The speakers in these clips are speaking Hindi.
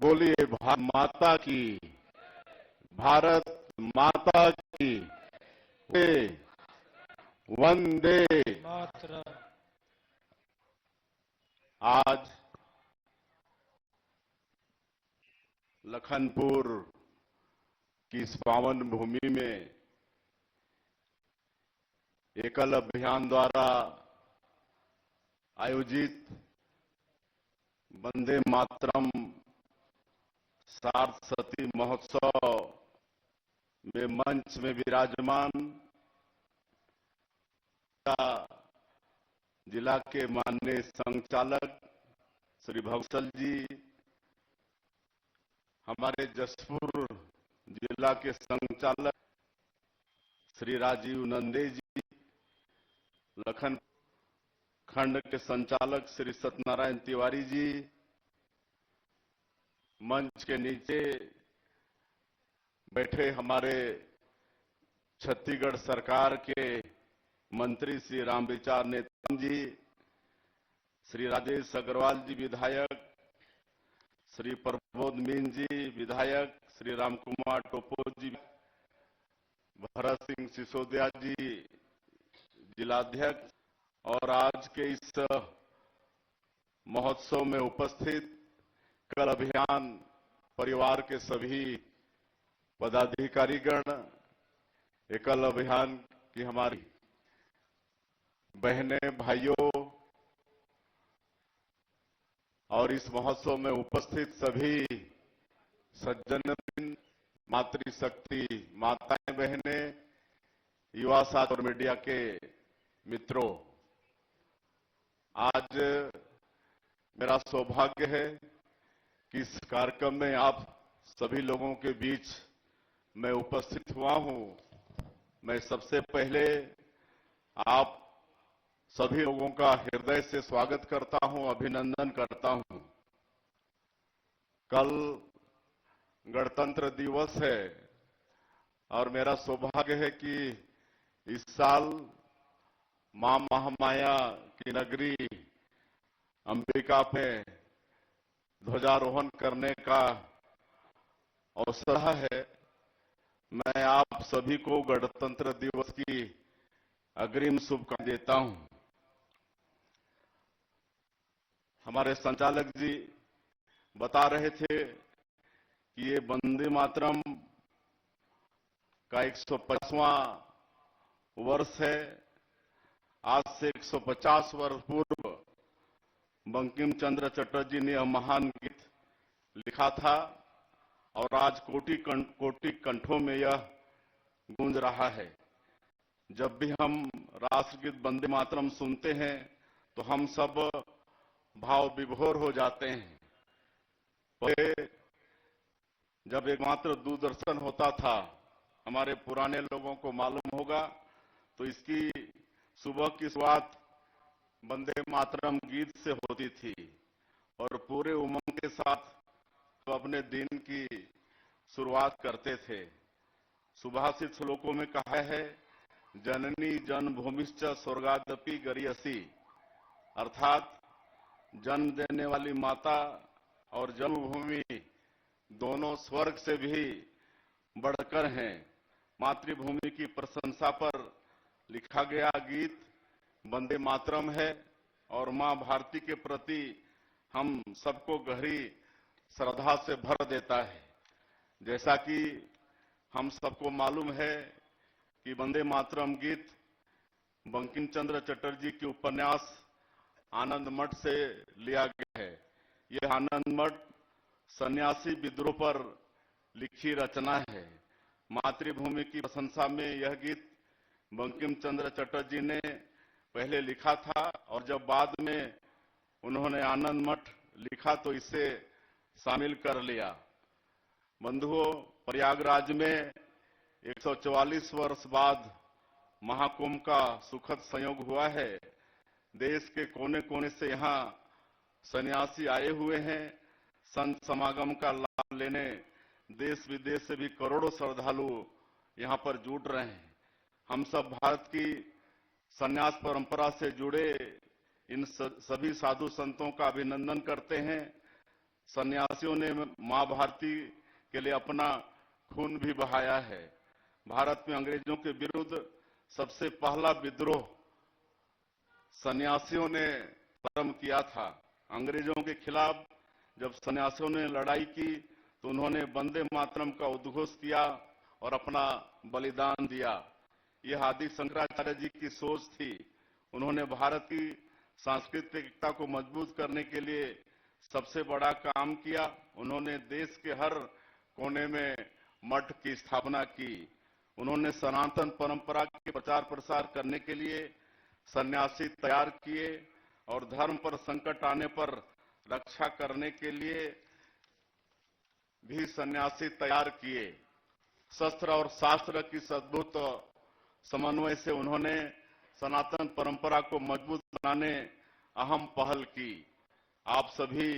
बोलिए भारत माता की, भारत माता की, वंदे मातरम। आज लखनपुर की इस पावन भूमि में एकल अभियान द्वारा आयोजित वंदे मातरम सार्धशती महोत्सव में मंच में विराजमान जिला के माननीय संचालक श्री भवसल जी, हमारे जसपुर जिला के संचालक श्री राजीव नंदे जी, लखन खंड के संचालक श्री सत्यनारायण तिवारी जी, मंच के नीचे बैठे हमारे छत्तीसगढ़ सरकार के मंत्री श्री रामविचार नेताम जी, श्री राजेश अग्रवाल जी विधायक, श्री प्रबोध मीन जी विधायक, श्री रामकुमार टोपो जी, भरत सिंह सिसोदिया जी जिलाध्यक्ष, और आज के इस महोत्सव में उपस्थित कल अभियान परिवार के सभी पदाधिकारीगण, एकल अभियान की हमारी बहनें भाइयों और इस महोत्सव में उपस्थित सभी सज्जन, मातृशक्ति माताएं बहनें, युवा साथी और मीडिया के मित्रों, आज मेरा सौभाग्य है कि इस कार्यक्रम में आप सभी लोगों के बीच मैं उपस्थित हुआ हूं। मैं सबसे पहले आप सभी लोगों का हृदय से स्वागत करता हूं, अभिनंदन करता हूं। कल गणतंत्र दिवस है और मेरा सौभाग्य है कि इस साल मां महामाया की नगरी अंबिका में ध्वजारोहण करने का अवसर है। मैं आप सभी को गणतंत्र दिवस की अग्रिम शुभकामनाएं देता हूं। हमारे संचालक जी बता रहे थे कि ये वंदे मातरम का 150वां वर्ष है। आज से 150 वर्ष पूर्व बंकिम चंद्र चटर्जी ने यह महान गीत लिखा था और आज कोटि कंठों में यह गूंज रहा है। जब भी हम राष्ट्रगीत वंदे मातरम सुनते हैं तो हम सब भाव विभोर हो जाते हैं। पहले जब एकमात्र दूरदर्शन होता था, हमारे पुराने लोगों को मालूम होगा, तो इसकी सुबह की शुरुआत वंदे मातरम गीत से होती थी और पूरे उमंग के साथ तो अपने दिन की शुरुआत करते थे। सुभाषित श्लोकों में कहा है, जननी जन्मभूमिश्च स्वर्गादपि गरियसी, अर्थात जन्म देने वाली माता और जन्मभूमि दोनों स्वर्ग से भी बढ़कर हैं। मातृभूमि की प्रशंसा पर लिखा गया गीत वंदे मातरम है और मां भारती के प्रति हम सबको गहरी श्रद्धा से भर देता है। जैसा कि हम सबको मालूम है कि वंदे मातरम गीत बंकिम चंद्र चटर्जी के उपन्यास आनंद मठ से लिया गया है। यह आनंद मठ सन्यासी विद्रोह पर लिखी रचना है। मातृभूमि की प्रशंसा में यह गीत बंकिम चंद्र चटर्जी ने पहले लिखा था और जब बाद में उन्होंने आनंद मठ लिखा तो इसे शामिल कर लिया। बंधुओं, प्रयागराज में 144 वर्ष बाद महाकुंभ का सुखद संयोग हुआ है। देश के कोने कोने से यहां सन्यासी आए हुए हैं। संत समागम का लाभ लेने देश विदेश से भी करोड़ों श्रद्धालु यहां पर जुट रहे हैं। हम सब भारत की संन्यास परंपरा से जुड़े इन सभी साधु संतों का अभिनंदन करते हैं। सन्यासियों ने मां भारती के लिए अपना खून भी बहाया है। भारत में अंग्रेजों के विरुद्ध सबसे पहला विद्रोह सन्यासियों ने प्रारंभ किया था। अंग्रेजों के खिलाफ जब सन्यासियों ने लड़ाई की तो उन्होंने वंदे मातरम का उद्घोष किया और अपना बलिदान दिया। यह आदि शंकराचार्य जी की सोच थी। उन्होंने भारत की सांस्कृतिक एकता को मजबूत करने के लिए सबसे बड़ा काम किया। उन्होंने देश के हर कोने में मठ की स्थापना की। उन्होंने सनातन परंपरा के प्रचार प्रसार करने के लिए सन्यासी तैयार किए और धर्म पर संकट आने पर रक्षा करने के लिए भी सन्यासी तैयार किए। शस्त्र और शास्त्र की सद्भुत समन्वय से उन्होंने सनातन परंपरा को मजबूत बनाने अहम पहल की। आप सभी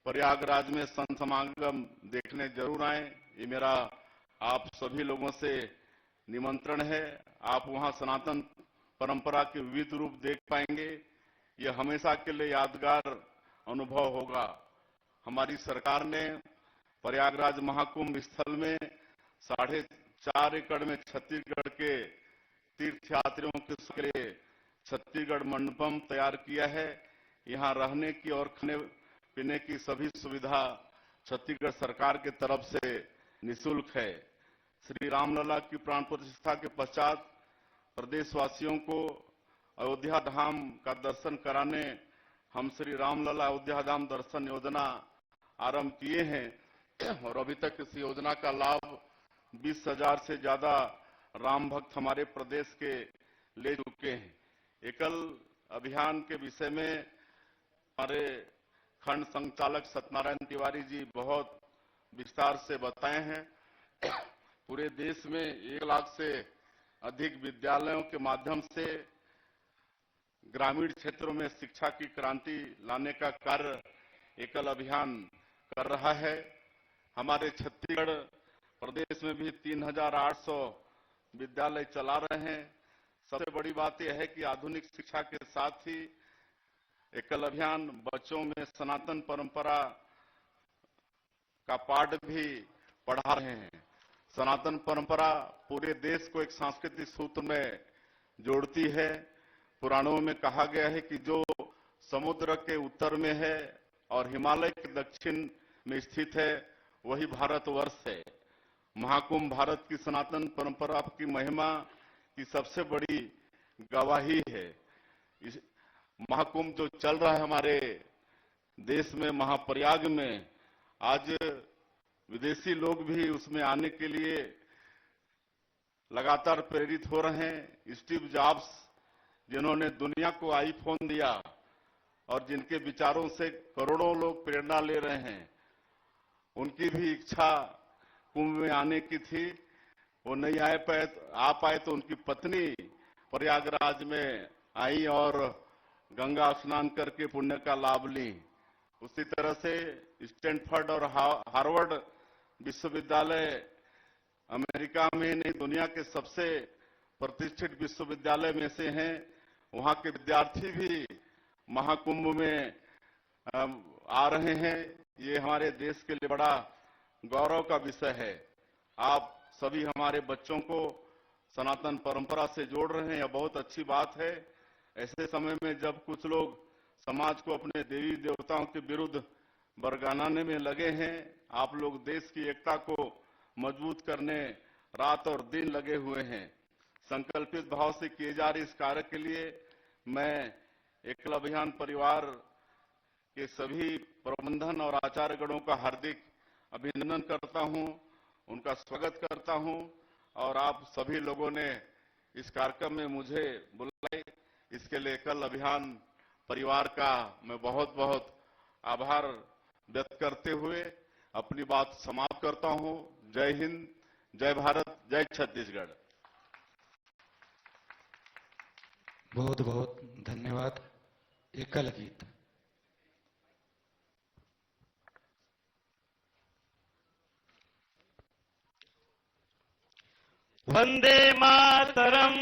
प्रयागराज में संत समागम देखने जरूर आए। ये मेरा आप सभी लोगों से निमंत्रण है। आप वहां सनातन परंपरा के विविध रूप देख पाएंगे। यह हमेशा के लिए यादगार अनुभव होगा। हमारी सरकार ने प्रयागराज महाकुंभ स्थल में 4.5 एकड़ में छत्तीसगढ़ के तीर्थयात्रियों के लिए छत्तीसगढ़ मंडपम तैयार किया है। यहां रहने की और खाने पीने की सभी सुविधा छत्तीसगढ़ सरकार की तरफ से निःशुल्क है। श्री रामलला की प्राण प्रतिष्ठा के पश्चात प्रदेशवासियों को अयोध्या धाम का दर्शन कराने हम श्री रामलला अयोध्या धाम दर्शन योजना आरंभ किए हैं और अभी तक इस योजना का लाभ 20,000 से ज्यादा राम भक्त हमारे प्रदेश के ले चुके हैं। एकल अभियान के विषय में हमारे खंड संचालक सत्यनारायण तिवारी जी बहुत विस्तार से बताए हैं। पूरे देश में 1 लाख से अधिक विद्यालयों के माध्यम से ग्रामीण क्षेत्रों में शिक्षा की क्रांति लाने का कार्य एकल अभियान कर रहा है। हमारे छत्तीसगढ़ प्रदेश में भी 3,800 विद्यालय चला रहे हैं। सबसे बड़ी बात यह है कि आधुनिक शिक्षा के साथ ही एकल अभियान बच्चों में सनातन परंपरा का पाठ भी पढ़ा रहे हैं। सनातन परंपरा पूरे देश को एक सांस्कृतिक सूत्र में जोड़ती है। पुराणों में कहा गया है कि जो समुद्र के उत्तर में है और हिमालय के दक्षिण में स्थित है वही भारतवर्ष है। महाकुंभ भारत की सनातन परंपरा की महिमा की सबसे बड़ी गवाही है। इस महाकुंभ जो चल रहा है हमारे देश में महाप्रयाग में, आज विदेशी लोग भी उसमें आने के लिए लगातार प्रेरित हो रहे हैं। स्टीव जॉब्स जिन्होंने दुनिया को आईफोन दिया और जिनके विचारों से करोड़ों लोग प्रेरणा ले रहे हैं, उनकी भी इच्छा कुंभ में आने की थी। वो नहीं आ पाए तो उनकी पत्नी प्रयागराज में आई और गंगा स्नान करके पुण्य का लाभ ली। उसी तरह से स्टैनफोर्ड और हार्वर्ड विश्वविद्यालय अमेरिका में नहीं दुनिया के सबसे प्रतिष्ठित विश्वविद्यालय में से हैं। वहां के विद्यार्थी भी महाकुंभ में आ रहे हैं। ये हमारे देश के लिए बड़ा गौरव का विषय है। आप सभी हमारे बच्चों को सनातन परंपरा से जोड़ रहे हैं, यह बहुत अच्छी बात है। ऐसे समय में जब कुछ लोग समाज को अपने देवी देवताओं के विरुद्ध बरगलाने में लगे हैं, आप लोग देश की एकता को मजबूत करने रात और दिन लगे हुए हैं। संकल्पित भाव से किए जा रहे इस कार्य के लिए मैं एकल अभियान परिवार के सभी प्रबंधन और आचार्यगणों का हार्दिक अभिनंदन करता हूं, उनका स्वागत करता हूं और आप सभी लोगों ने इस कार्यक्रम में मुझे बुलाए, इसके लिए एकल अभियान परिवार का मैं बहुत बहुत आभार व्यक्त करते हुए अपनी बात समाप्त करता हूं। जय हिंद, जय भारत, जय छत्तीसगढ़। बहुत बहुत धन्यवाद। एकल गीत। वंदे मातरम।